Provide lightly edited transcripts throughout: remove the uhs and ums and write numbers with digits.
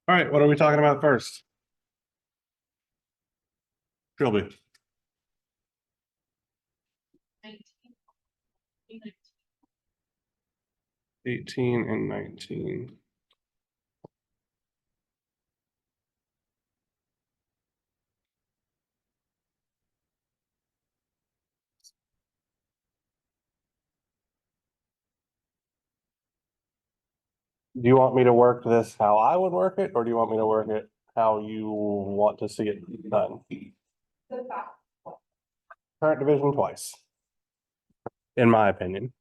All right, what are we talking about first? Trilby. 18 and 19. Do you want me to work this how I would work it, or do you want me to work it how you want to see it done? Current division twice, in my opinion.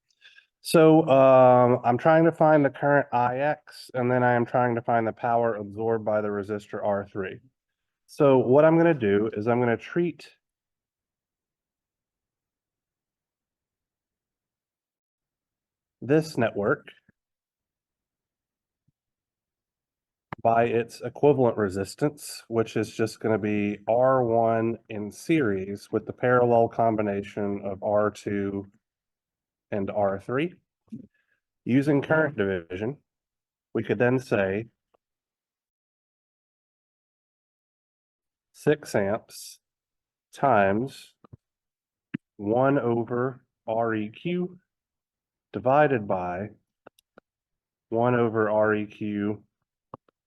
So I'm trying to find the current IX, and then I am trying to find the power absorbed by the resistor R3. So what I'm going to do is I'm going to treat this network by its equivalent resistance, which is just going to be R1 in series with the parallel combination of R2 and R3. Using current division, we could then say 6 amps times 1 over REQ divided by 1 over REQ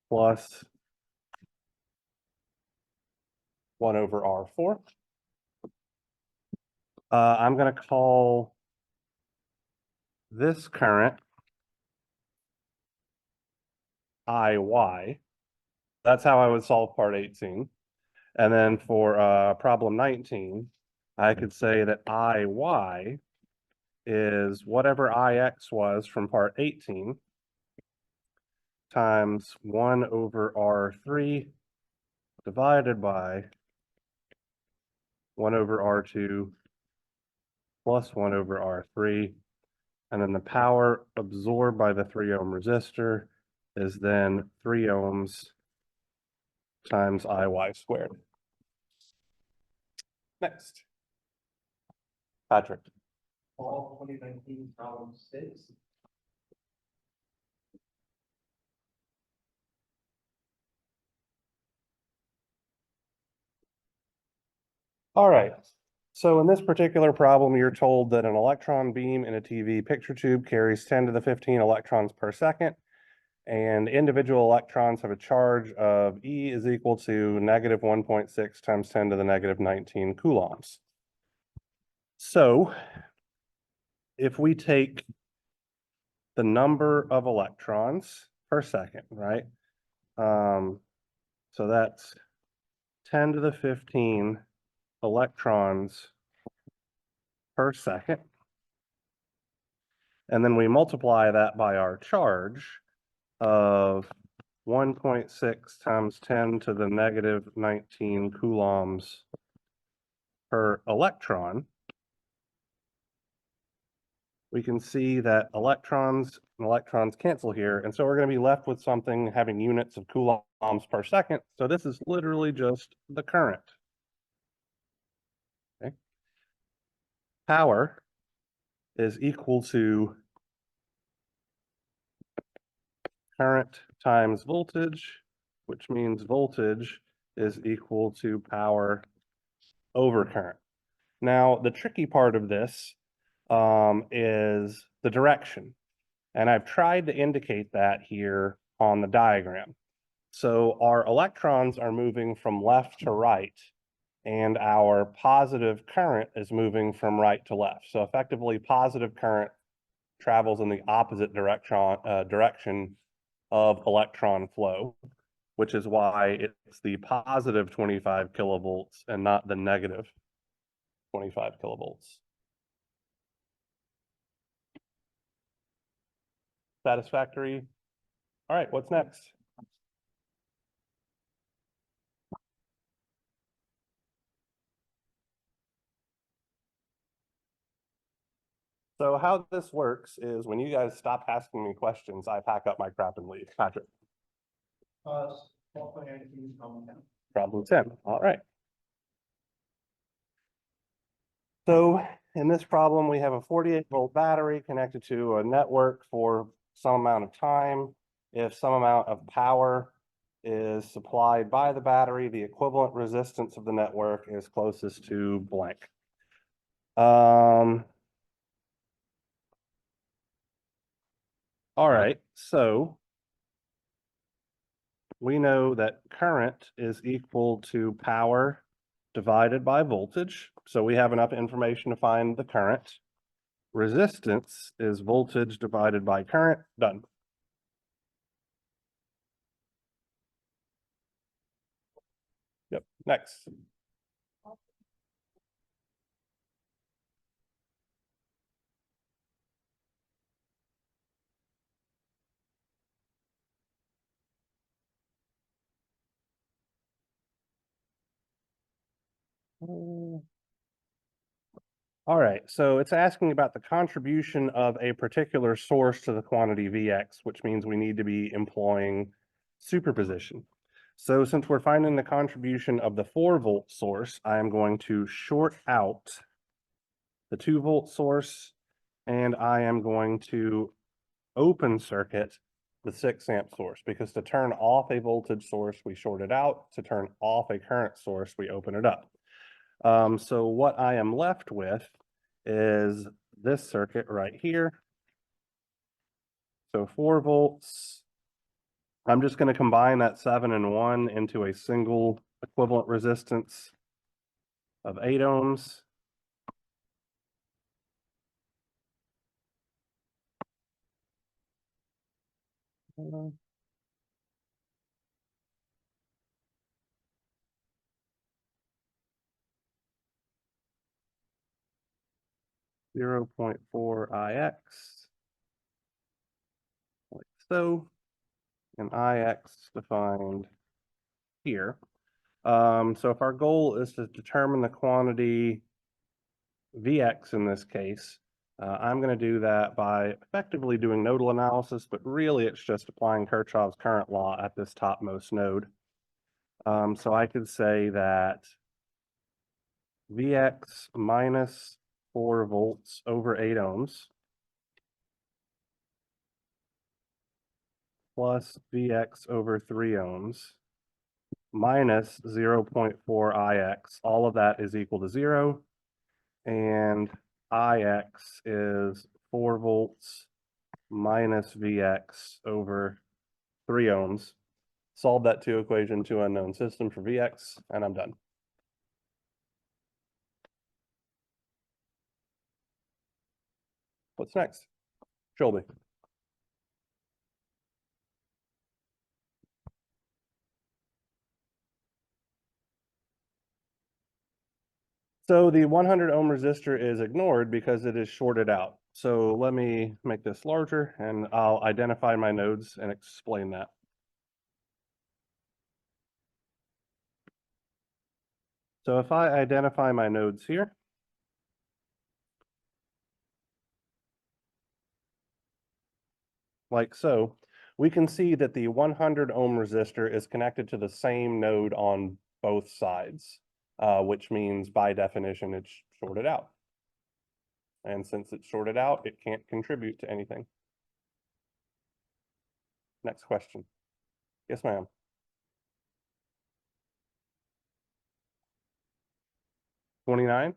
plus 1 over R4. I'm going to call this current IY. That's how I would solve part 18. And then for problem 19, I could say that IY is whatever IX was from part 18 times 1 over R3 divided by 1 over R2 plus 1 over R3. And then the power absorbed by the 3 ohm resistor is then 3 ohms times IY squared. Next. Patrick. All 2019 problem 6. All right. So in this particular problem, you're told that an electron beam in a TV picture tube carries 10 to the 15 electrons per second, and individual electrons have a charge of E is equal to negative 1.6 times 10 to the negative 19 coulombs. So if we take the number of electrons per second, right? So that's 10 to the 15 electrons per second. And then we multiply that by our charge of 1.6 times 10 to the negative 19 coulombs per electron. We can see that electrons and electrons cancel here. And so we're going to be left with something having units of coulombs per second. So this is literally just the current. Okay. Power is equal to current times voltage, which means voltage is equal to power over current. Now, the tricky part of this is the direction. And I've tried to indicate that here on the diagram. So our electrons are moving from left to right, and our positive current is moving from right to left. So effectively, positive current travels in the opposite direction of electron flow, which is why it's the positive 25 kilovolts and not the negative 25 kilovolts. Satisfactory? All right, what's next? So how this works is when you guys stop asking me questions, I pack up my crap and leave. Patrick. 2019 problem 10. Problem 10. All right. So in this problem, we have a 48-volt battery connected to a network for some amount of time. If some amount of power is supplied by the battery. The equivalent resistance of the network is closest to blank. All right, so we know that current is equal to power divided by voltage. So we have enough information to find the current. Resistance is voltage divided by current. Done. Yep, next. All right, so it's asking about the contribution of a particular source to the quantity Vx, which means we need to be employing superposition. So since we're finding the contribution of the 4-volt source, I am going to short out the 2-volt source, and I am going to open circuit the 6-amp source, because to turn off a voltage source, we short it out. To turn off a current source, we open it up. So what I am left with is this circuit right here. So 4 volts. I'm just going to combine that 7 and 1 into a single equivalent resistance of 8 ohms. Uh, 0.4 IX, like so, and IX defined here. So if our goal is to determine the quantity Vx in this case, I'm going to do that by effectively doing nodal analysis, but really it's just applying Kirchhoff's current law at this topmost node. So I could say that Vx minus 4 volts over 8 ohms plus Vx over 3 ohms minus 0.4 Ix. All of that is equal to 0. And Ix is 4 volts minus Vx over 3 ohms. Solve that 2 equation, 2 unknown system for Vx, and I'm done. What's next? Shelby. So the 100 ohm resistor is ignored because it is shorted out. So let me make this larger and I'll identify my nodes and explain that. So if I identify my nodes here, like so, we can see that the 100 ohm resistor is connected to the same node on both sides, which means by definition it's shorted out. And since it's shorted out, it can't contribute to anything. Next question. Yes, ma'am. 29?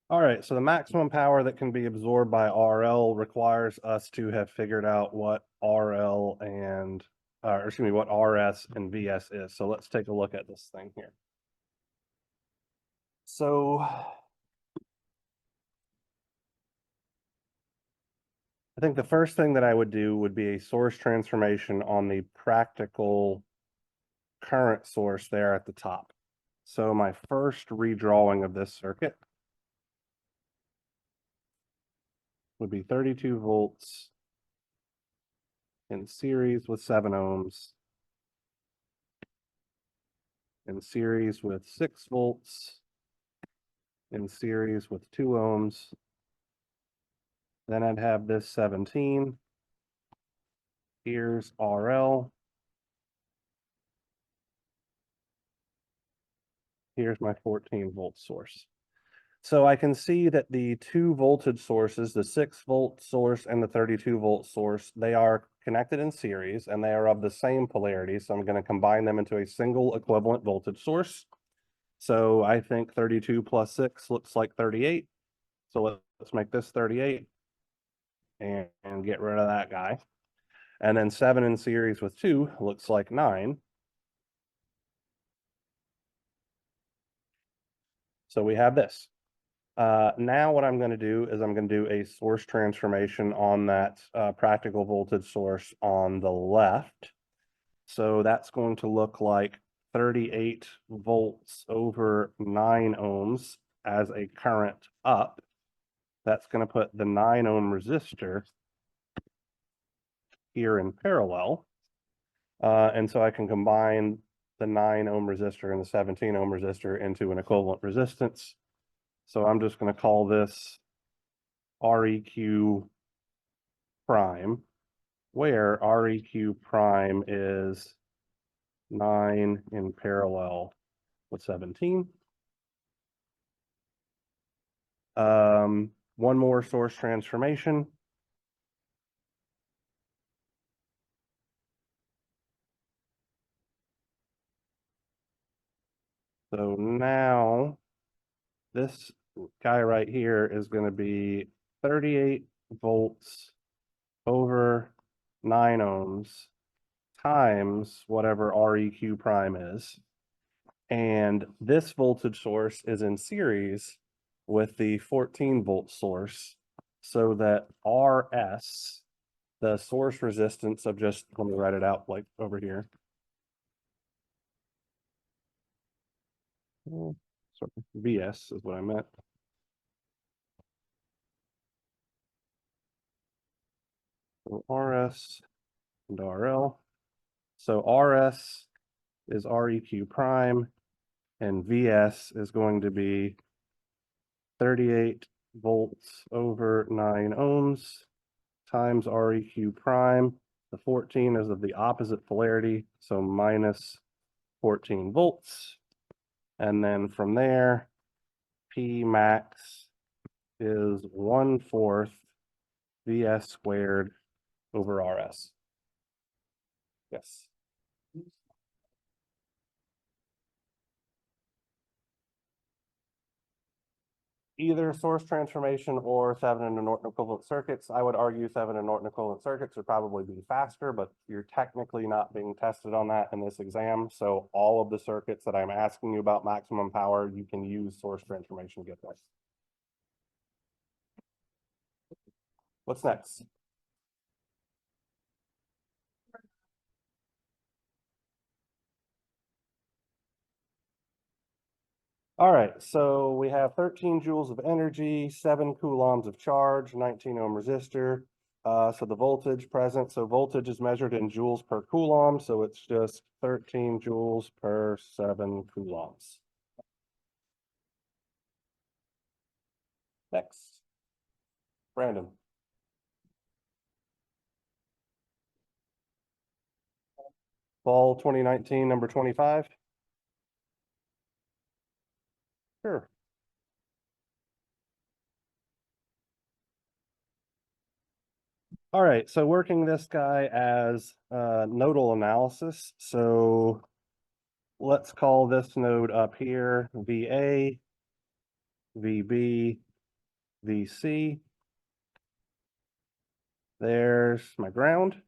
All right, so the maximum power that can be absorbed by RL requires us to have figured out what RL and, excuse me, what RS and VS is. So let's take a look at this thing here. So I think the first thing that I would do would be a source transformation on the practical current source there at the top. So my first redrawing of this circuit would be 32 volts in series with 7 ohms in series with 6 volts, in series with 2 ohms. Then I'd have this 17. Here's RL. Here's my 14-volt source. So I can see that the 2 voltage sources, the 6-volt source and the 32-volt source, they are connected in series and they are of the same polarity. So I'm going to combine them into a single equivalent voltage source. So I think 32 plus 6 looks like 38. So let's make this 38 and get rid of that guy. And then 7 in series with 2 looks like 9. So we have this. Now what I'm going to do is I'm going to do a source transformation on that practical voltage source on the left. So that's going to look like 38 volts over 9 ohms as a current up. That's going to put the 9 ohm resistor here in parallel. And so I can combine the 9 ohm resistor and the 17 ohm resistor into an equivalent resistance. So I'm just going to call this REQ prime, where REQ prime is 9 in parallel with 17. One more source transformation. So now this guy right here is going to be 38 volts over 9 ohms times whatever REQ prime is. And this voltage source is in series with the 14-volt source, so that RS, the source resistance of just, let me write it out like over here. Sorry, VS is what I meant. So RS and RL. So RS is REQ prime, and VS is going to be 38 volts over 9 ohms times REQ prime. The 14 is of the opposite polarity, so minus 14 volts. And then from there, P max is 1/4 VS squared over RS. Yes. Either source transformation or Thevenin and Norton equivalent circuits. I would argue Thevenin and Norton equivalent circuits would probably be faster, but you're technically not being tested on that in this exam. So all of the circuits that I'm asking you about maximum power, you can use source transformation to get there. What's next? All right, so we have 13 joules of energy, 7 coulombs of charge, 19 ohm resistor. So the voltage present, so voltage is measured in joules per coulomb, so it's just 13 joules per 7 coulombs. Next, Brandon. Fall 2019, number 25. Sure. All right, so working this guy as nodal analysis. So let's call this node up here VA, VB, VC. There's my ground.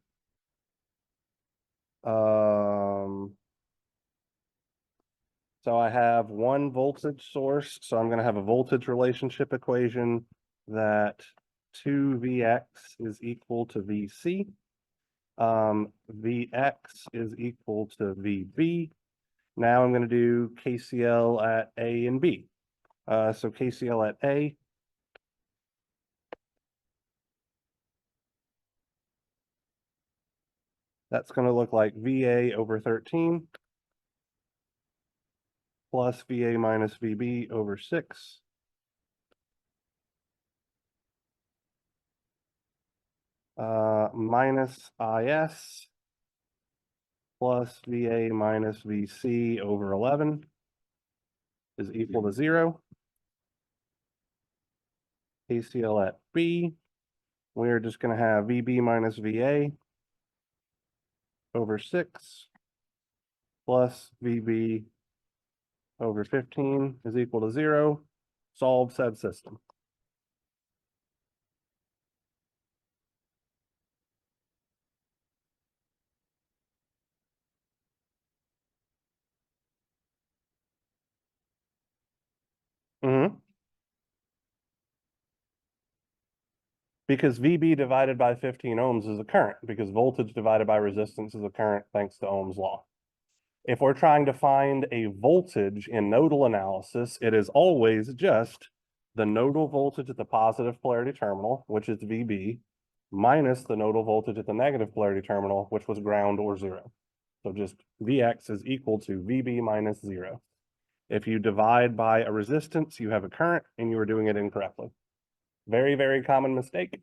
So I have one voltage source, so I'm going to have a voltage relationship equation that 2Vx is equal to Vc. Vx is equal to Vb. Now I'm going to do KCL at A and B. So KCL at A. That's going to look like VA over 13 plus VA minus VB over 6. Minus IS plus VA minus VC over 11 is equal to 0. KCL at B, we're just going to have VB minus VA over 6 plus VB over 15 is equal to 0. Solve said system. Because VB divided by 15 ohms is a current, because voltage divided by resistance is a current thanks to Ohm's law. If we're trying to find a voltage in nodal analysis, it is always just the nodal voltage at the positive polarity terminal, which is VB, minus the nodal voltage at the negative polarity terminal, which was ground or 0. So just Vx is equal to VB minus 0. If you divide by a resistance, you have a current, and you are doing it incorrectly. Very, very common mistake.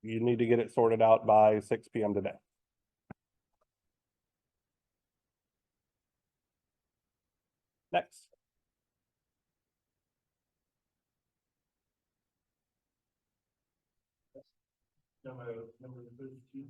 You need to get it sorted out by 6 p.m. today. Next. Number 32.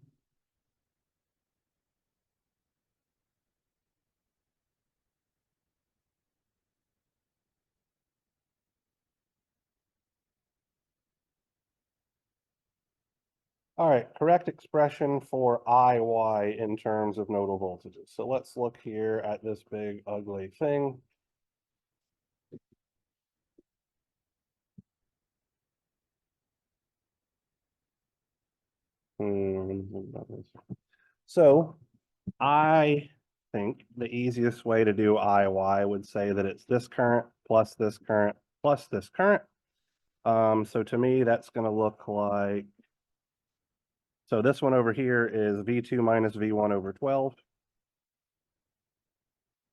All right, correct expression for IY in terms of nodal voltages. So let's look here at this big ugly thing. So I think the easiest way to do IY would say that it's this current plus this current plus this current. So to me, that's going to look like, so this one over here is V2 minus V1 over 12.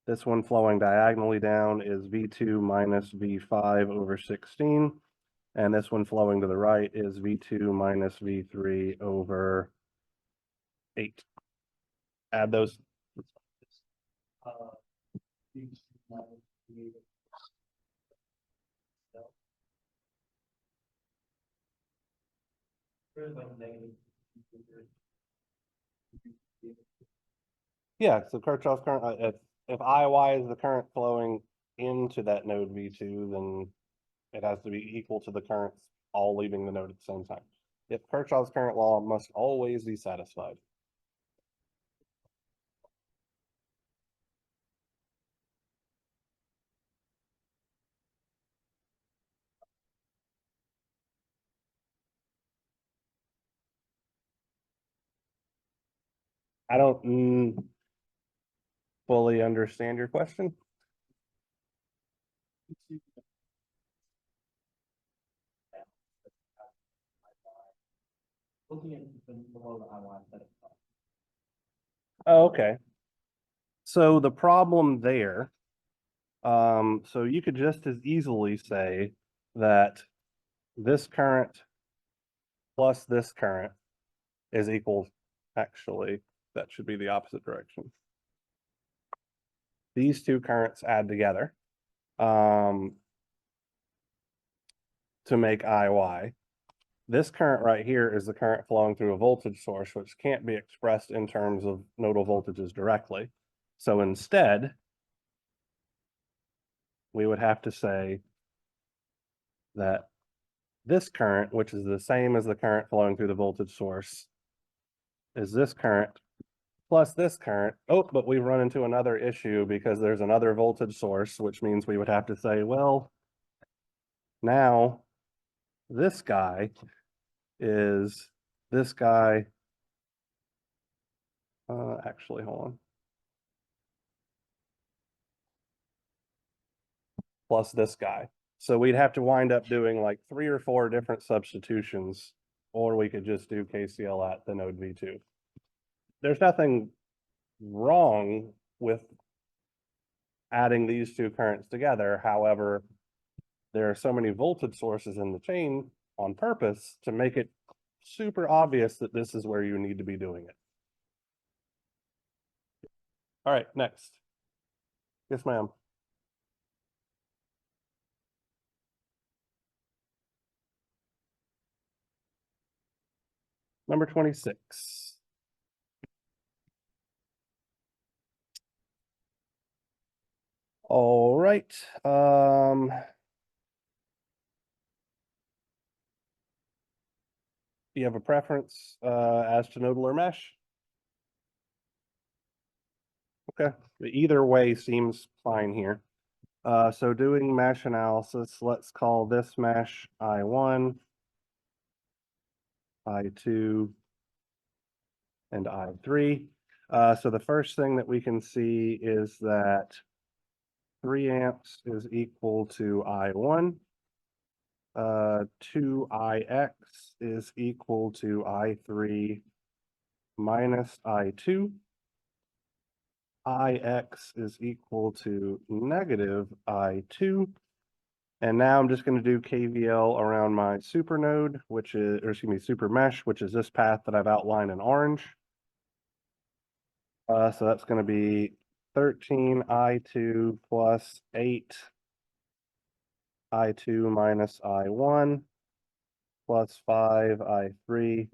This one flowing diagonally down is V2 minus V5 over 16. And this one flowing to the right is V2 minus V3 over 8. Add those. Yeah, so Kirchhoff's current, if IY is the current flowing into that node V2, then it has to be equal to the currents all leaving the node at the same time. If Kirchhoff's current law must always be satisfied. I don't fully understand your question. Looking at below the IY set. Oh, okay. So the problem there, so you could just as easily say that this current plus this current is equal, actually, that should be the opposite direction. These two currents add together to make IY. This current right here is the current flowing through a voltage source, which can't be expressed in terms of nodal voltages directly. So instead, we would have to say that this current, which is the same as the current flowing through the voltage source, is this current plus this current. Oh, but we run into another issue because there's another voltage source, which means we would have to say, well, now this guy is this guy. Actually, hold on. Plus this guy. So we'd have to wind up doing like 3 or 4 different substitutions, or we could just do KCL at the node V2. There's nothing wrong with adding these two currents together. However, there are so many voltage sources in the chain on purpose to make it super obvious that this is where you need to be doing it. All right, next. Yes, ma'am. Number 26. All right. You have a preference as to nodal or mesh? Okay, either way seems fine here. So doing mesh analysis, let's call this mesh I1, I2, and I3. So the first thing that we can see is that 3 amps is equal to I1. 2IX is equal to I3 minus I2. IX is equal to negative I2. And now I'm just going to do KVL around my super node, which is, or excuse me, super mesh, which is this path that I've outlined in orange. So that's going to be 13 I2 plus 8 I2 minus I1 plus 5 I3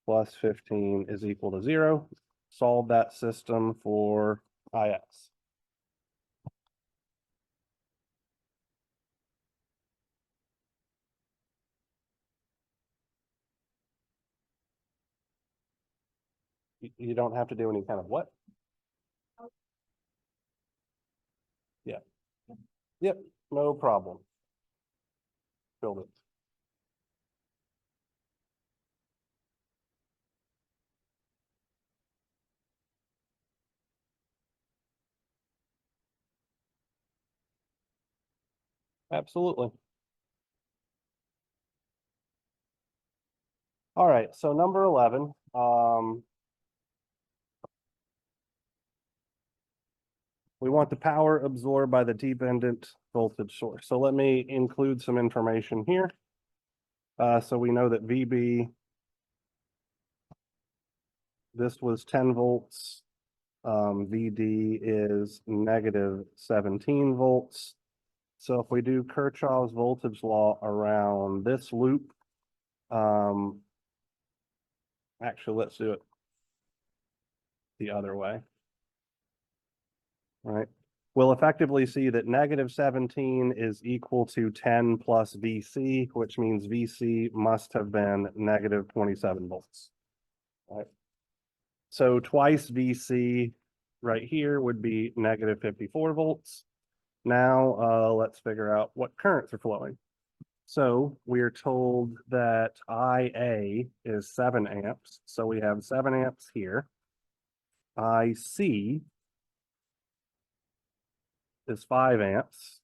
plus 15 is equal to 0. Solve that system for IX. You don't have to do any kind of what? Yeah. Yep, no problem. Build it. Absolutely. All right, so number 11, we want the power absorbed by the dependent voltage source. So let me include some information here. So we know that VB, this was 10 volts. VD is negative 17 volts. So if we do Kirchhoff's voltage law around this loop, actually, let's do it the other way. Right. We'll effectively see that negative 17 is equal to 10 plus VC, which means VC must have been negative 27 volts. Right. So twice VC right here would be negative 54 volts. Now let's figure out what currents are flowing. So we are told that IA is 7 amps. So we have 7 amps here. IC is 5 amps.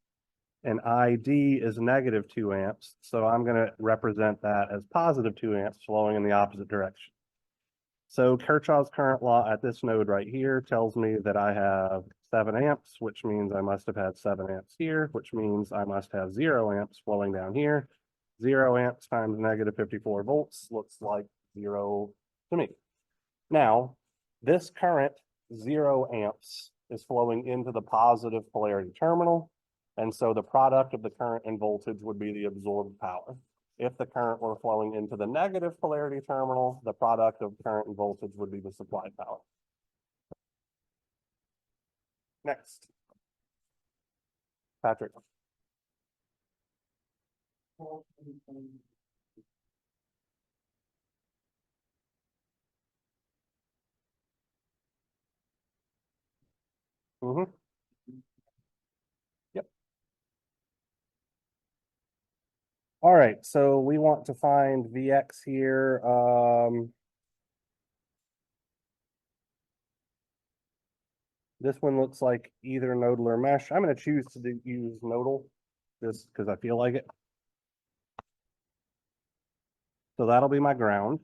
And ID is negative 2 amps. So I'm going to represent that as positive 2 amps flowing in the opposite direction. So Kirchhoff's current law at this node right here tells me that I have 7 amps, which means I must have had 7 amps here, which means I must have 0 amps flowing down here. 0 amps times negative 54 volts looks like 0 to me. Now, this current 0 amps is flowing into the positive polarity terminal. And so the product of the current and voltage would be the absorbed power. If the current were flowing into the negative polarity terminal, the product of current and voltage would be the supplied power. Next. Patrick. Mm-hmm. Yep. All right, so we want to find Vx here. This one looks like either nodal or mesh. I'm going to choose to use nodal just because I feel like it. So that'll be my ground.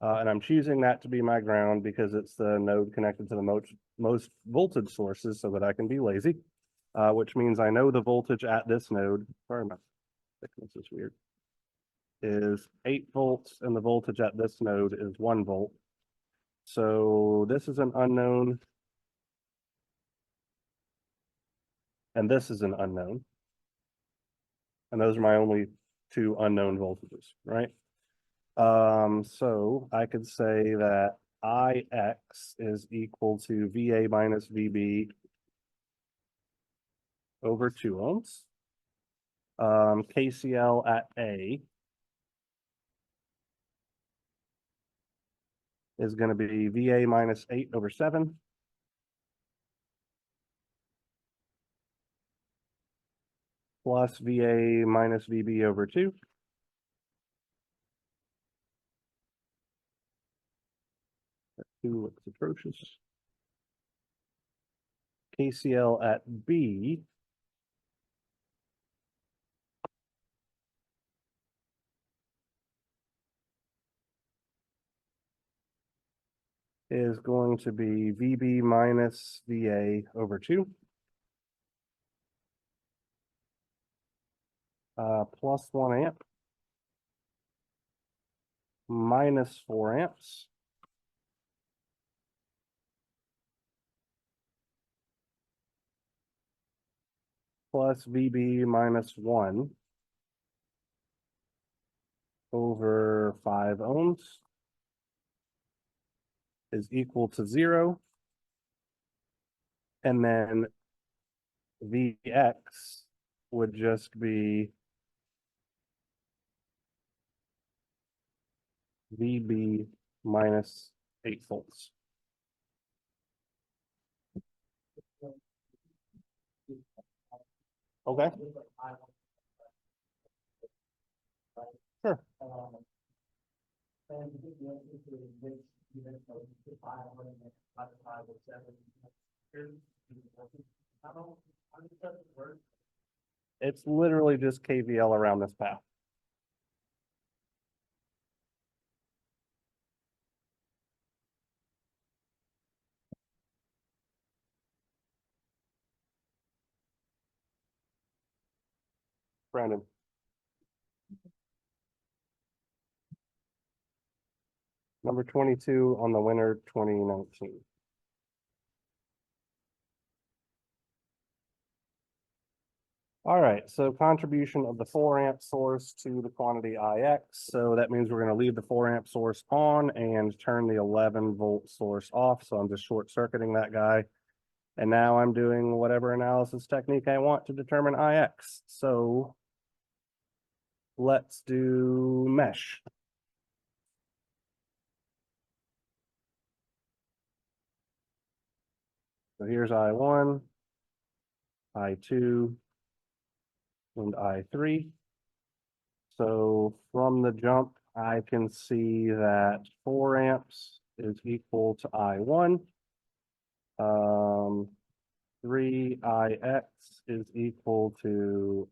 And I'm choosing that to be my ground because it's the node connected to the most voltage sources so that I can be lazy, which means I know the voltage at this node, sorry, my thickness is weird, is 8 volts and the voltage at this node is 1 volt. So this is an unknown. And this is an unknown. And those are my only two unknown voltages, right? So I could say that IX is equal to VA minus VB over 2 ohms. KCL at A is going to be VA minus 8 over 7. Plus VA minus VB over 2. That 2 looks atrocious. KCL at B is going to be VB minus VA over 2. Plus 1 amp. Minus 4 amps. Plus VB minus 1 over 5 ohms is equal to 0. And then Vx would just be VB minus 8 volts. Okay. Sure. And the answer to which even though the 500 and 5 or 7 here, how does that work? It's literally just KVL around this path. Brandon. Number 22 on the winter 2019. All right, so contribution of the 4 amp source to the quantity IX. So that means we're going to leave the 4 amp source on and turn the 11 volt source off. So I'm just short circuiting that guy. And now I'm doing whatever analysis technique I want to determine IX. So let's do mesh. So here's I1, I2, and I3. So from the jump, I can see that 4 amps is equal to I1. 3IX is equal to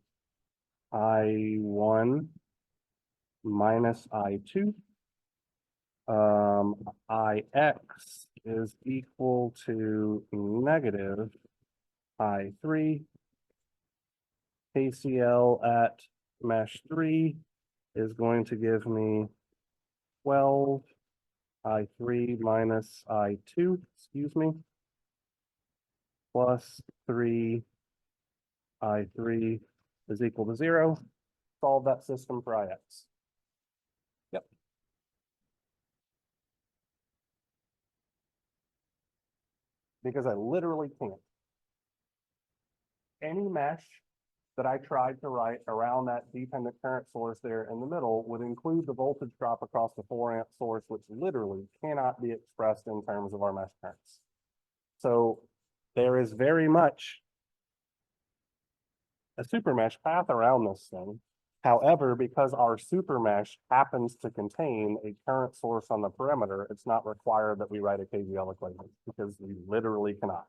I1 minus I2. IX is equal to negative I3. KCL at mesh 3 is going to give me 12 I3 minus I2, excuse me, plus 3 I3 is equal to 0. Solve that system for IX. Yep. Because I literally can't. Any mesh that I tried to write around that dependent current source there in the middle would include the voltage drop across the 4 amp source, which literally cannot be expressed in terms of our mesh currents. So there is very much a super mesh path around this thing. However, because our super mesh happens to contain a current source on the perimeter, it's not required that we write a KVL equation because we literally cannot.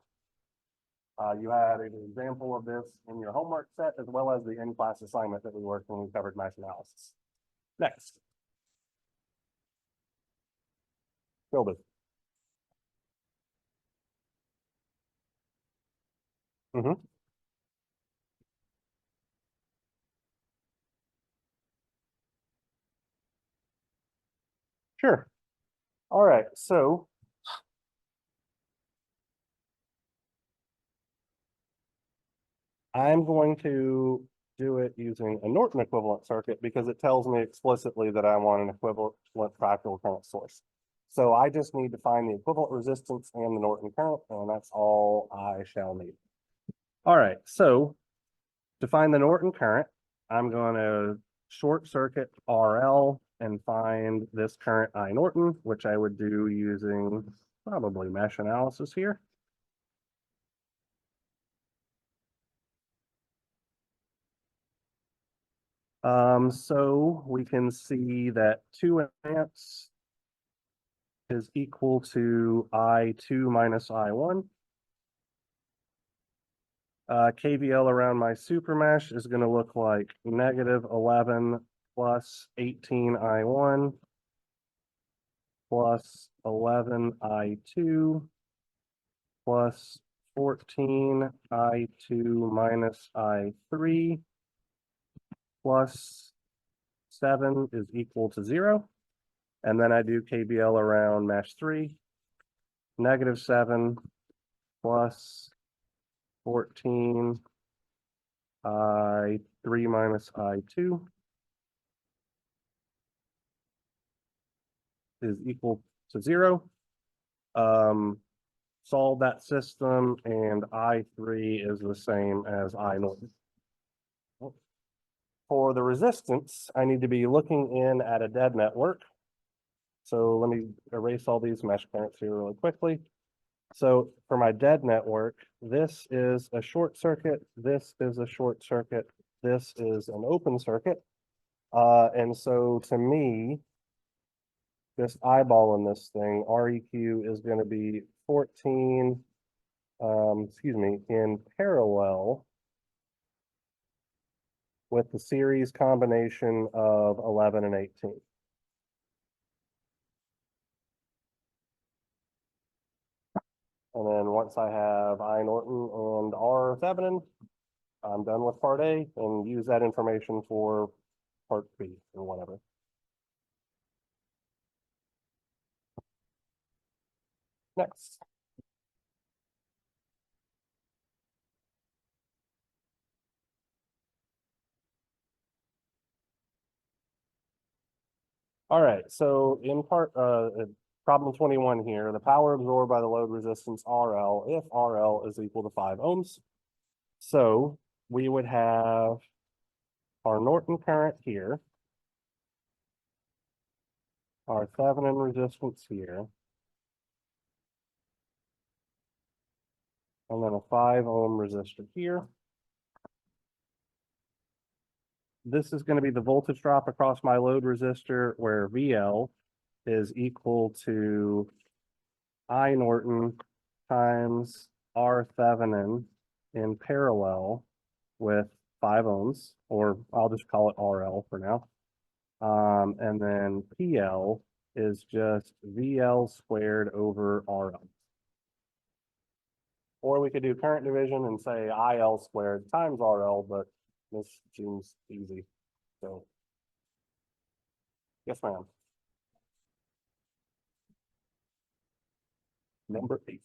You had an example of this in your homework set, as well as the in-class assignment that we worked when we covered mesh analysis. Next. Build it. Mm-hmm. Sure. All right, so I'm going to do it using a Norton equivalent circuit because it tells me explicitly that I want an equivalent practical current source. So I just need to find the equivalent resistance and the Norton current, and that's all I shall need. All right, so to find the Norton current, I'm going to short circuit RL and find this current I Norton, which I would do using probably mesh analysis here. So we can see that 2 amps is equal to I2 minus I1. KVL around my super mesh is going to look like negative 11 plus 18 I1 plus 11 I2 plus 14 I2 minus I3 plus 7 is equal to 0. And then I do KVL around mesh 3, negative 7 plus 14 I3 minus I2 is equal to 0. Solve that system, and I3 is the same as I Norton. For the resistance, I need to be looking in at a dead network. So let me erase all these mesh currents here really quickly. So for my dead network, this is a short circuit, this is a short circuit, this is an open circuit. And so to me, just eyeballing this thing, REQ is going to be 14, in parallel with the series combination of 11 and 18. And then once I have I Norton and R Thevenin, I'm done with part A and use that information for part B or whatever. Next. All right, so in part, problem 21 here, the power absorbed by the load resistance RL if RL is equal to 5 ohms. So we would have our Norton current here, our Thevenin resistance here, and then a 5 ohm resistor here. This is going to be the voltage drop across my load resistor, where VL is equal to I Norton times R Thevenin in parallel with 5 ohms, or I'll just call it RL for now. And then PL is just VL squared over RL. Or we could do current division and say IL squared times RL, but this seems easy. So, yes, ma'am. Number 8.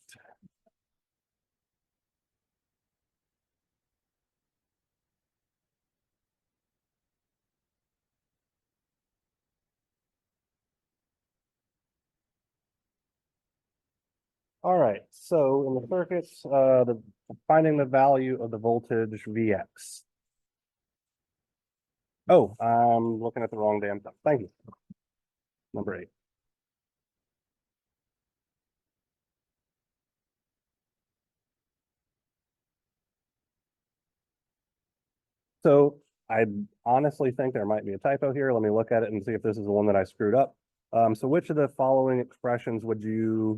All right, so in the circuits, finding the value of the voltage Vx. Oh, I'm looking at the wrong damn thing. Thank you. Number 8. So I honestly think there might be a typo here. Let me look at it and see if this is the one that I screwed up. So which of the following expressions would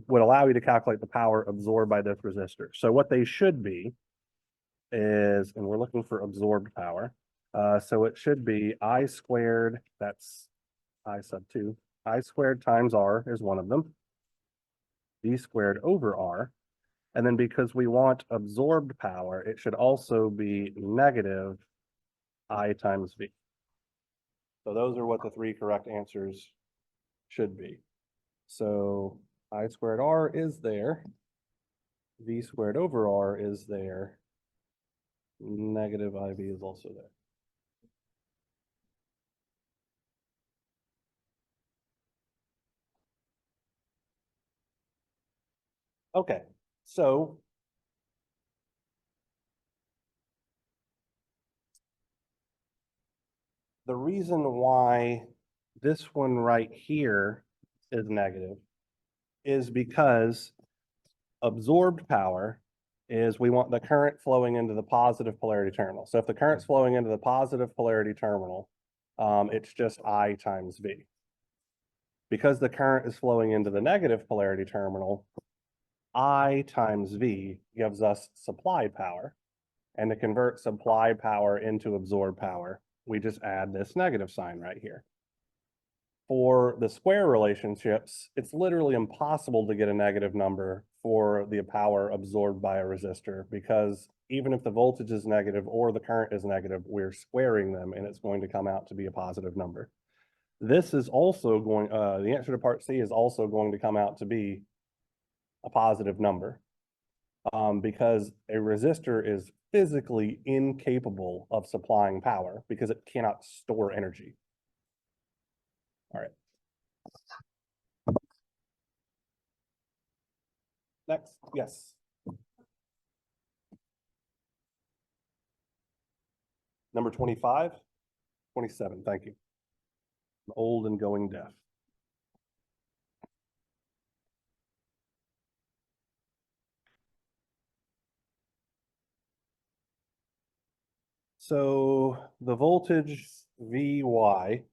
allow you to calculate the power absorbed by this resistor? So what they should be is, and we're looking for absorbed power. So it should be I squared, that's I sub 2. I squared times R is one of them. V squared over R. And then because we want absorbed power, it should also be negative I times V. So those are what the three correct answers should be. So I squared R is there. V squared over R is there. Negative IV is also there. Okay, so the reason why this one right here is negative is because absorbed power is we want the current flowing into the positive polarity terminal. So if the current's flowing into the positive polarity terminal, it's just I times V. Because the current is flowing into the negative polarity terminal, I times V gives us supply power. And to convert supply power into absorbed power, we just add this negative sign right here. For the square relationships, it's literally impossible to get a negative number for the power absorbed by a resistor, because even if the voltage is negative or the current is negative, we're squaring them and it's going to come out to be a positive number. This is also going, the answer to part C is also going to come out to be a positive number, because a resistor is physically incapable of supplying power because it cannot store energy. All right. Next, yes. Number 25, 27, thank you. I'm old and going deaf. So the voltage Vy,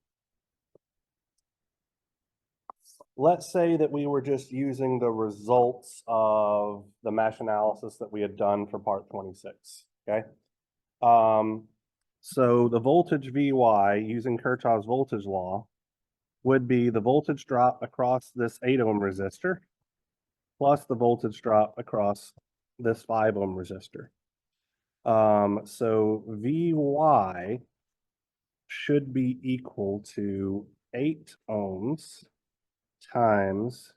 let's say that we were just using the results of the mesh analysis that we had done for part 26, okay? So the voltage Vy using Kirchhoff's voltage law would be the voltage drop across this 8 ohm resistor plus the voltage drop across this 5 ohm resistor. So Vy should be equal to 8 ohms times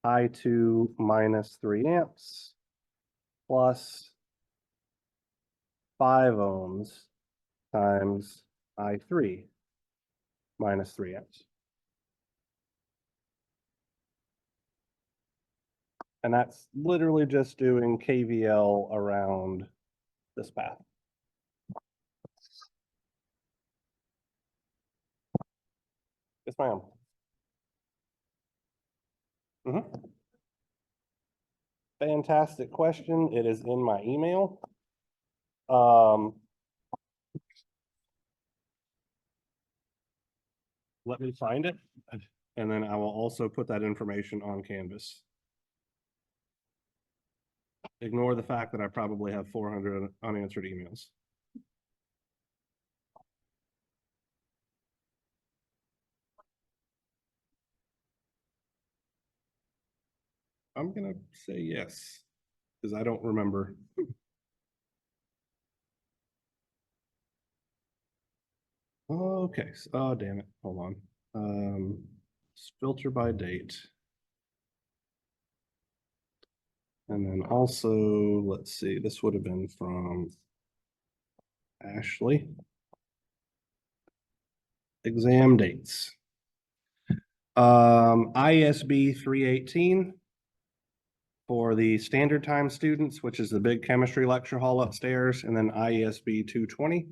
I2 minus 3 amps plus 5 ohms times I3 minus 3 amps. And that's literally just doing KVL around this path. Yes, ma'am. Fantastic question. It is in my email. Let me find it, and then I will also put that information on Canvas. Ignore the fact that I probably have 400 unanswered emails. I'm gonna say yes, because I don't remember. Okay, oh damn it, hold on. Filter by date. And then also, let's see, this would have been from Ashley. Exam dates. ISB 318 for the standard time students, which is the big chemistry lecture hall upstairs, and then IESB 220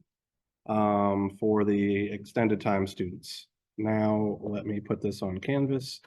for the extended time students. Now, let me put this on Canvas.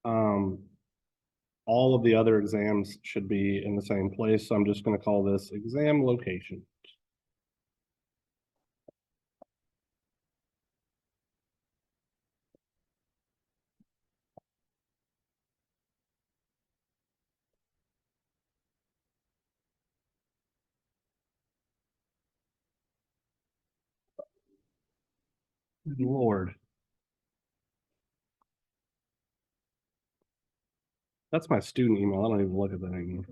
All of the other exams should be in the same place, so I'm just gonna call this exam location. Good Lord. That's my student email. I don't even look at that anymore.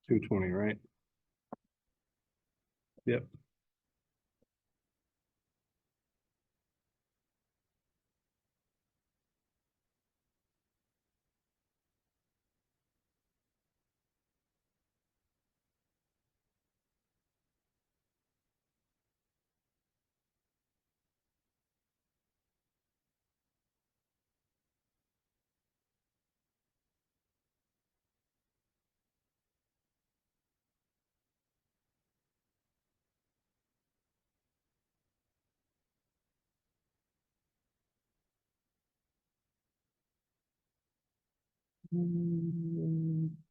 $220, right? Yep.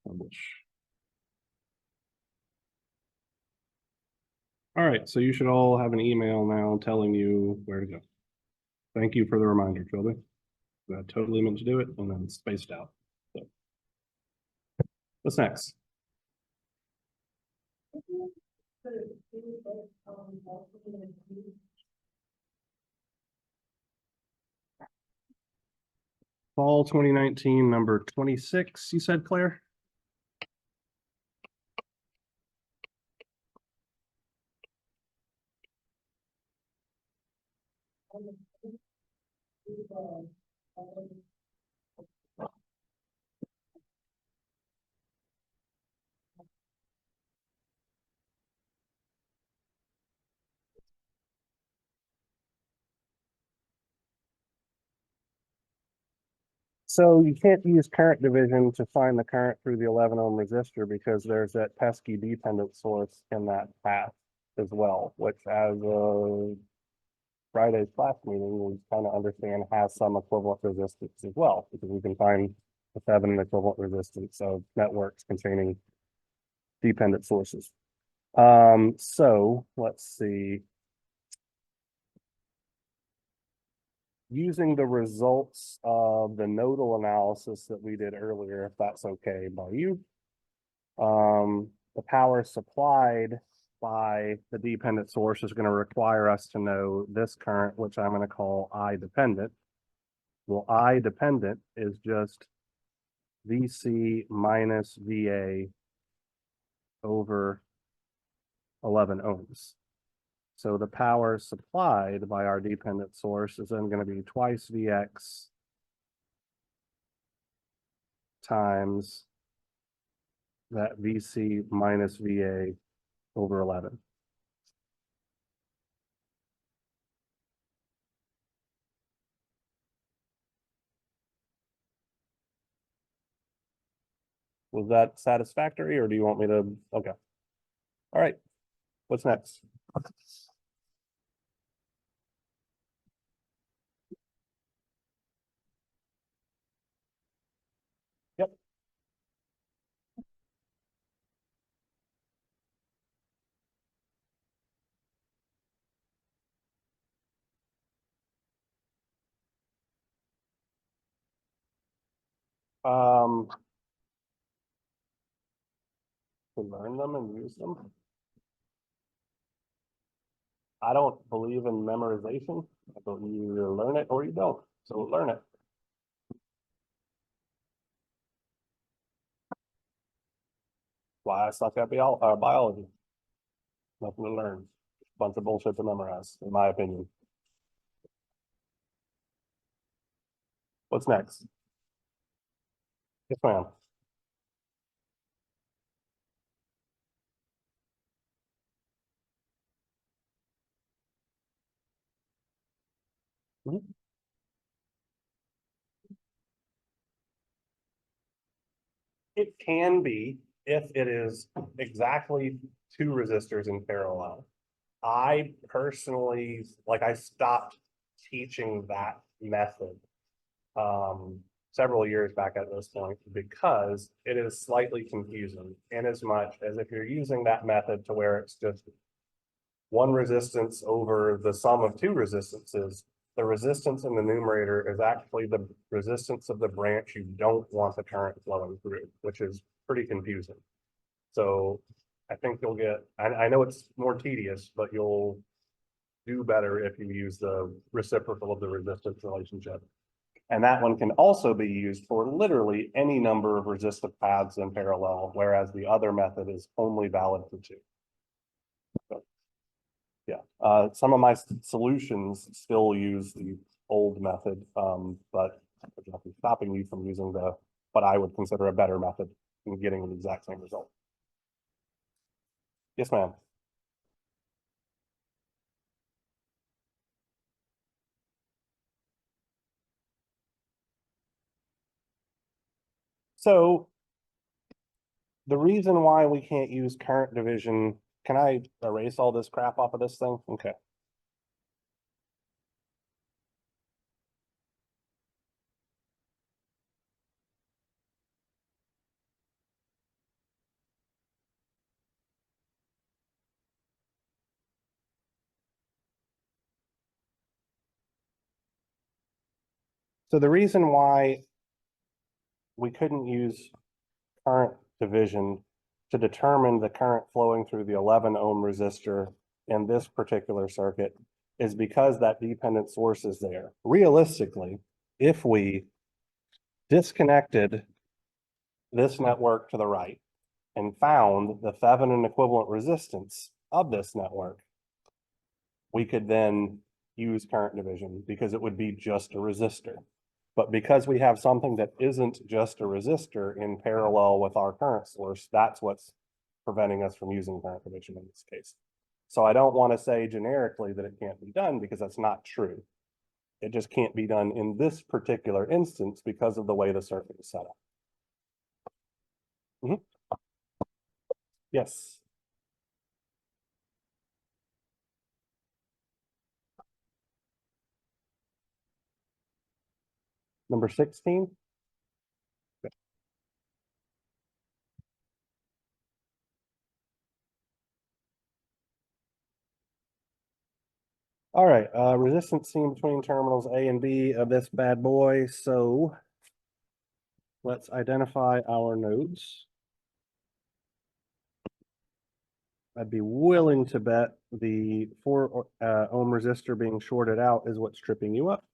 Publish. All right, so you should all have an email now telling you where to go. Thank you for the reminder, children. I totally meant to do it and then spaced out. So, what's next? Fall 2019, number 26, you said, Claire? So you can't use current division to find the current through the 11 ohm resistor because there's that pesky dependent source in that path as well, which as Friday's class meeting, we kind of understand has some equivalent resistance as well, because we can find the Thevenin equivalent resistance of networks containing dependent sources. So let's see. Using the results of the nodal analysis that we did earlier, if that's okay by you. The power supplied by the dependent source is going to require us to know this current, which I'm going to call I dependent. Well, I dependent is just VC minus VA over 11 ohms. So the power supplied by our dependent source is then going to be twice Vx times that VC minus VA over 11. Was that satisfactory, or do you want me to? Okay. All right. What's next? Yep. To learn them and use them. I don't believe in memorization. I believe you either learn it or you don't. So learn it. Why I suck at biology. Nothing to learn. Bunch of bullshit to memorize, in my opinion. What's next? Yes, ma'am. Mhm. It can be if it is exactly two resistors in parallel. I personally, like, I stopped teaching that method several years back at this point because it is slightly confusing in as much as if you're using that method to where it's just one resistance over the sum of two resistances, the resistance in the numerator is actually the resistance of the branch you don't want the current flowing through, which is pretty confusing. So I think you'll get, I know it's more tedious, but you'll do better if you use the reciprocal of the resistance relationship. And that one can also be used for literally any number of resistive paths in parallel, whereas the other method is only valid for two. So, yeah, some of my solutions still use the old method, but nothing stopping you from using the what I would consider a better method and getting the exact same result. Yes, ma'am. So the reason why we can't use current division, can I erase all this crap off of this thing? Okay. So the reason why we couldn't use current division to determine the current flowing through the 11 ohm resistor in this particular circuit is because that dependent source is there. Realistically, if we disconnected this network to the right and found the Thevenin equivalent resistance of this network, we could then use current division because it would be just a resistor. But because we have something that isn't just a resistor in parallel with our current source, that's what's preventing us from using current division in this case. So I don't want to say generically that it can't be done because that's not true. It just can't be done in this particular instance because of the way the circuit is set up. Yes. Number 16. All right, resistance seen between terminals A and B of this bad boy. So let's identify our nodes. I'd be willing to bet the 4 ohm resistor being shorted out is what's tripping you up.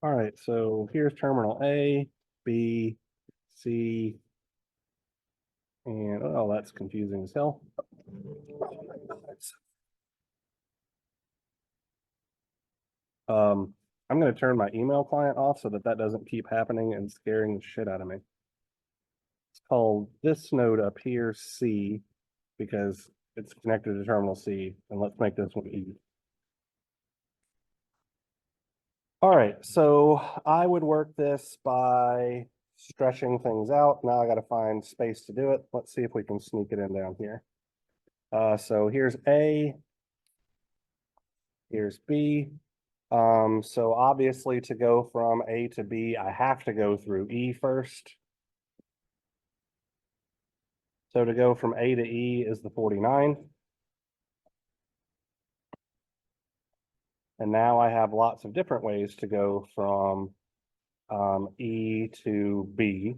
All right, so here's terminal A, B, C, and oh, that's confusing as hell. I'm going to turn my email client off so that that doesn't keep happening and scaring the shit out of me. It's called this node up here C because it's connected to terminal C, and let's make this one E. All right, so I would work this by stretching things out. Now I got to find space to do it. Let's see if we can sneak it in down here. So here's A, here's B. So obviously to go from A to B, I have to go through E first. So to go from A to E is the 49. And now I have lots of different ways to go from E to B.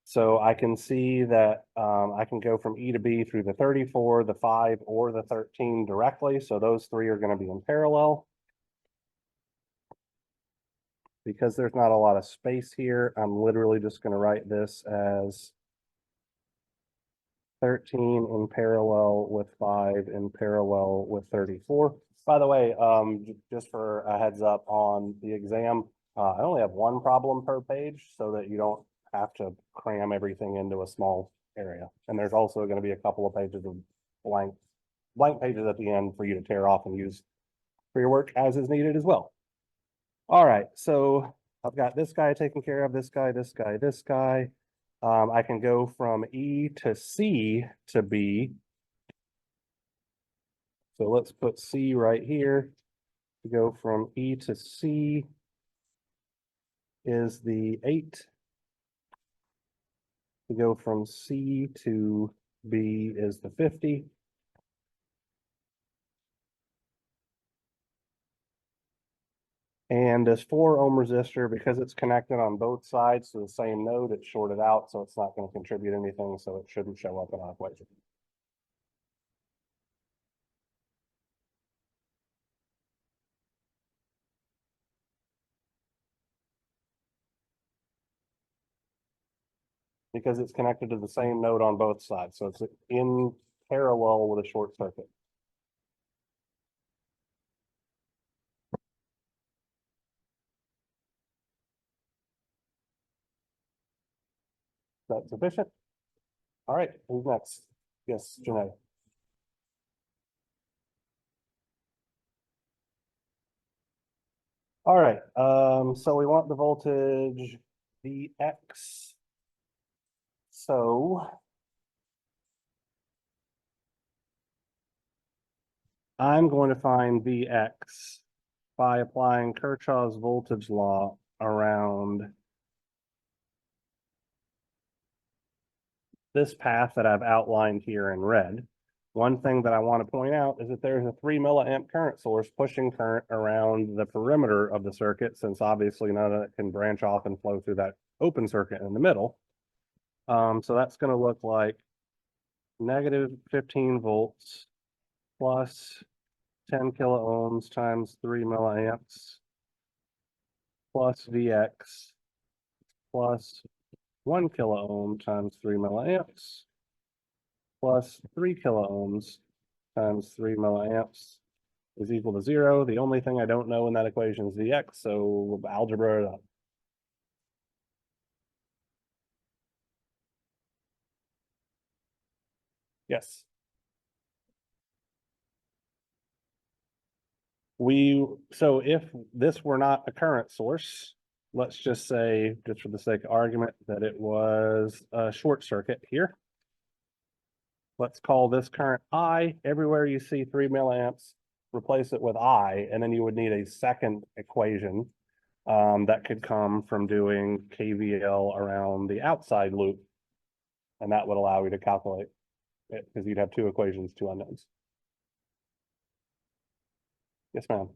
So I can see that I can go from E to B through the 34, the 5, or the 13 directly. So those three are going to be in parallel. Because there's not a lot of space here, I'm literally just going to write this as 13 in parallel with 5 in parallel with 34. By the way, just for a heads up on the exam, I only have one problem per page so that you don't have to cram everything into a small area. And there's also going to be a couple of pages of blank pages at the end for you to tear off and use for your work as is needed as well. All right, so I've got this guy taken care of, this guy, this guy, this guy. I can go from E to C to B. So let's put C right here. To go from E to C is the 8. To go from C to B is the 50. And this 4 ohm resistor, because it's connected on both sides to the same node, it's shorted out, so it's not going to contribute anything, so it shouldn't show up in our equation. Because it's connected to the same node on both sides, so it's in parallel with a short circuit. Is that sufficient? All right, who's next? Yes, Janae. All right, so we want the voltage Vx. So I'm going to find Vx by applying Kirchhoff's voltage law around this path that I've outlined here in red. One thing that I want to point out is that there's a 3 milliamp current source pushing current around the perimeter of the circuit, since obviously none of it can branch off and flow through that open circuit in the middle. So that's going to look like negative 15 volts plus 10 kilo ohms times 3 milliamps plus Vx plus 1 kilo ohm times 3 milliamps plus 3 kilo ohms times 3 milliamps is equal to 0. The only thing I don't know in that equation is Vx, so algebra it up. Yes. So if this were not a current source, let's just say, just for the sake of argument, that it was a short circuit here. Let's call this current I. Everywhere you see 3 milliamps, replace it with I, and then you would need a second equation that could come from doing KVL around the outside loop. And that would allow you to calculate it because you'd have 2 equations, 2 unknowns. Yes, ma'am.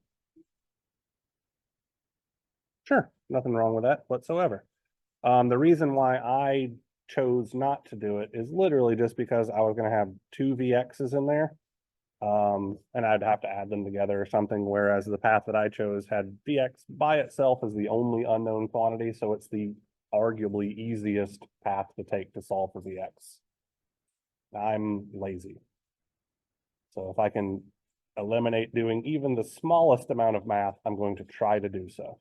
Sure, nothing wrong with that whatsoever. The reason why I chose not to do it is literally just because I was going to have 2 VXs in there. And I'd have to add them together or something, whereas the path that I chose had Vx by itself as the only unknown quantity, so it's the arguably easiest path to take to solve for Vx. I'm lazy. So if I can eliminate doing even the smallest amount of math, I'm going to try to do so.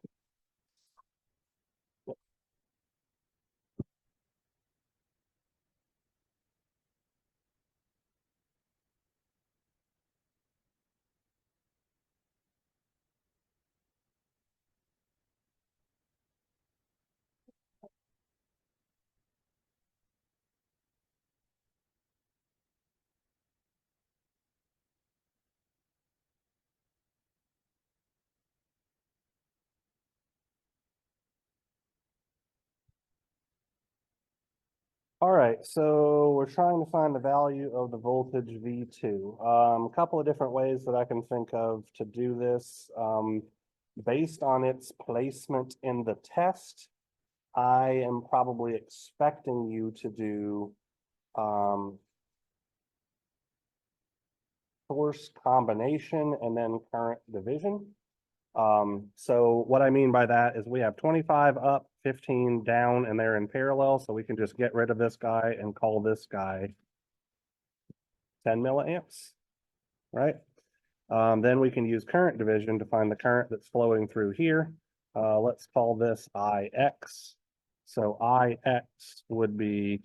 All right, so we're trying to find the value of the voltage V2. A couple of different ways that I can think of to do this. Based on its placement in the test, I am probably expecting you to do source combination and then current division. So what I mean by that is we have 25 up, 15 down, and they're in parallel, so we can just get rid of this guy and call this guy 10 milliamps, right? Then we can use current division to find the current that's flowing through here. Let's call this IX. So IX would be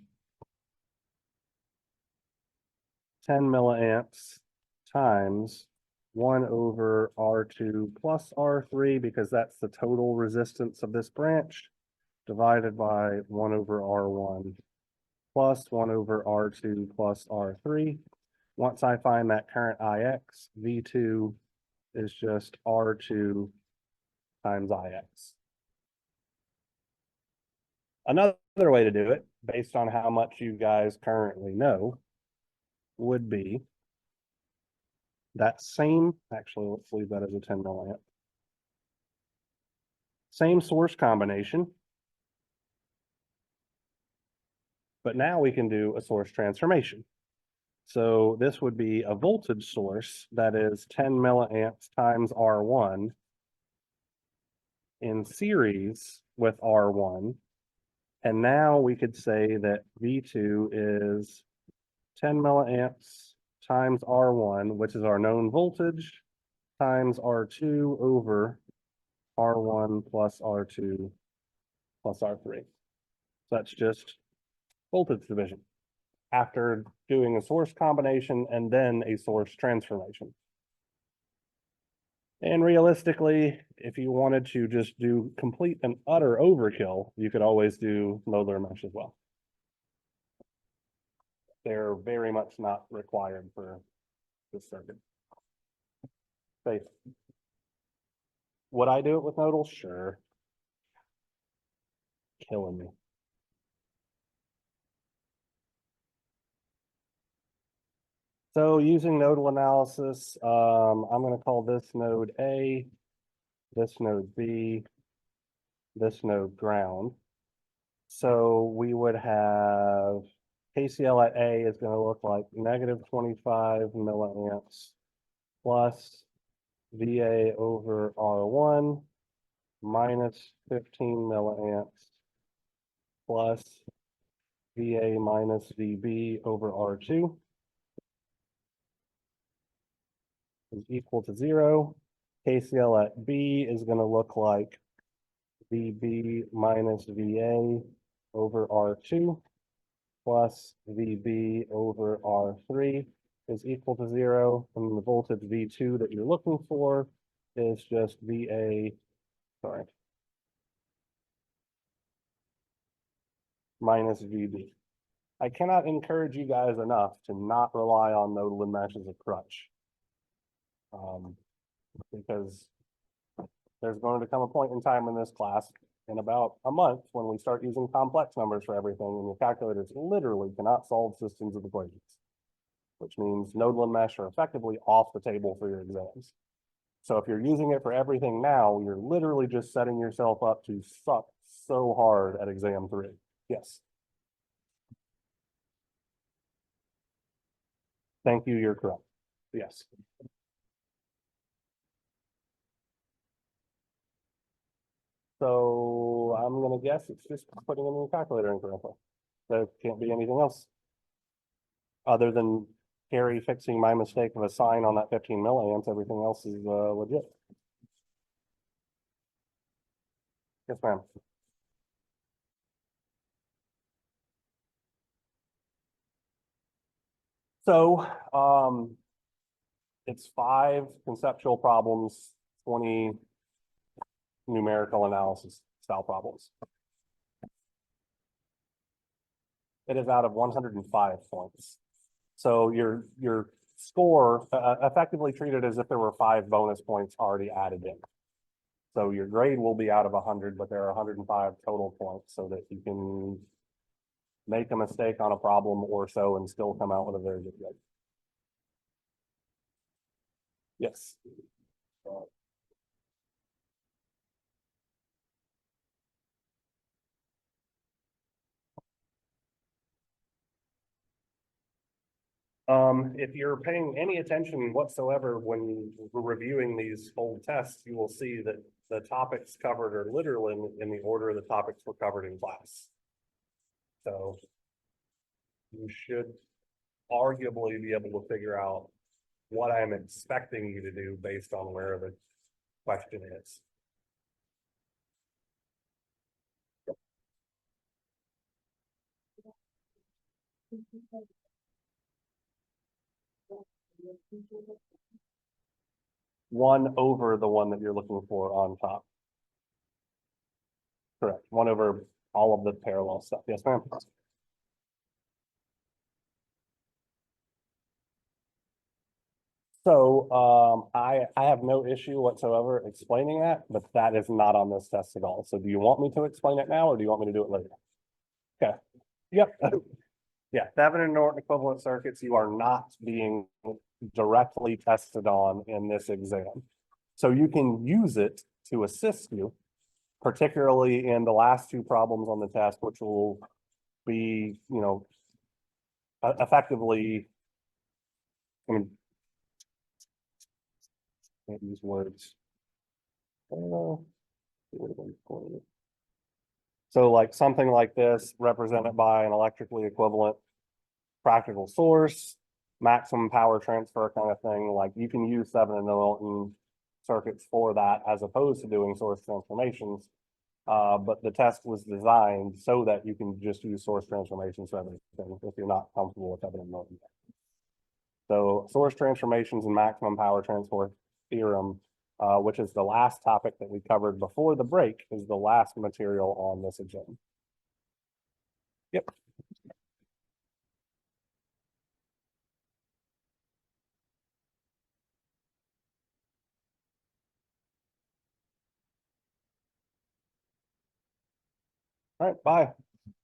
10 milliamps times 1 over R2 plus R3, because that's the total resistance of this branch, divided by 1 over R1 plus 1 over R2 plus R3. Once I find that current IX, V2 is just R2 times IX. Another way to do it, based on how much you guys currently know, would be that same, actually, let's leave that as a 10 milliamp. Same source combination, but now we can do a source transformation. So this would be a voltage source that is 10 milliamps times R1 in series with R1. And now we could say that V2 is 10 milliamps times R1, which is our known voltage, times R2 over R1 plus R2 plus R3. So that's just voltage division after doing a source combination and then a source transformation. And realistically, if you wanted to just do complete and utter overkill, you could always do modular mesh as well. They're very much not required for this circuit. Faith. Would I do it with nodal? Sure. Killing me. So using nodal analysis, I'm going to call this node A, this node B, this node ground. So we would have KCL at A is going to look like negative 25 milliamps plus VA over R1 minus 15 milliamps plus VA minus VB over R2 is equal to 0. KCL at B is going to look like VB minus VA over R2 plus VB over R3 is equal to 0. And the voltage V2 that you're looking for is just VA, sorry, minus VB. I cannot encourage you guys enough to not rely on nodal and mesh as a crutch. Because there's going to come a point in time in this class in about a month when we start using complex numbers for everything, and your calculators literally cannot solve systems of equations, which means nodal and mesh are effectively off the table for your exams. So if you're using it for everything now, you're literally just setting yourself up to suck so hard at exam 3. Yes. Thank you, you're correct. Yes. So I'm gonna guess it's just putting in your calculator incorrectly. There can't be anything else other than Gary fixing my mistake of a sign on that 15 milliamps. Everything else is legit. Yes, ma'am. So it's 5 conceptual problems, 20 numerical analysis style problems. It is out of 105 points. So your score effectively treated as if there were 5 bonus points already added in. So your grade will be out of 100, but there are 105 total points so that you can make a mistake on a problem or so and still come out with a very good grade. Yes. If you're paying any attention whatsoever when we're reviewing these old tests, you will see that the topics covered are literally in the order the topics were covered in class. So you should arguably be able to figure out what I'm expecting you to do based on where the question is. One over the one that you're looking for on top. Correct. One over all of the parallel stuff. Yes, ma'am. So I have no issue whatsoever explaining that, but that is not on this test at all. So do you want me to explain it now or do you want me to do it later? Okay. Yep. Yeah, Thevenin and Norton equivalent circuits, you are not being directly tested on in this exam. So you can use it to assist you, particularly in the last two problems on the test, which will be, effectively, I mean, can't use words. I don't know. So like something like this represented by an electrically equivalent practical source, maximum power transfer kind of thing, like you can use Thevenin and Norton circuits for that as opposed to doing source transformations. But the test was designed so that you can just use source transformations for everything if you're not comfortable with Thevenin and Norton. So source transformations and maximum power transfer theorem, which is the last topic that we covered before the break, is the last material on this agenda. Yep. All right, bye.